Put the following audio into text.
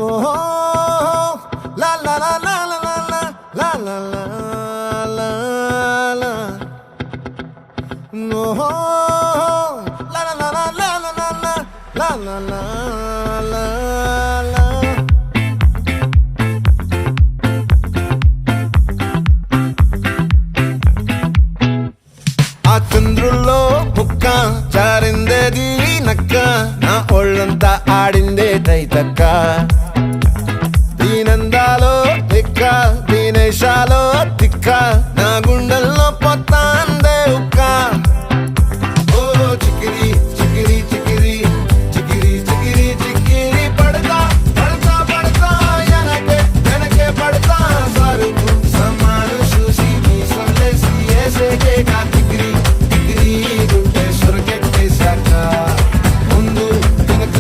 ఓహో లా లా లా లా లా లా లా లా లా లా ఓహో లా లా లా లా లా లా లా లా లా లా లా ఆ చంద్రుల్లో ముక్క జారిందేది నక్క నా ఒళ్ళంతా ఆడిందే తైతక్క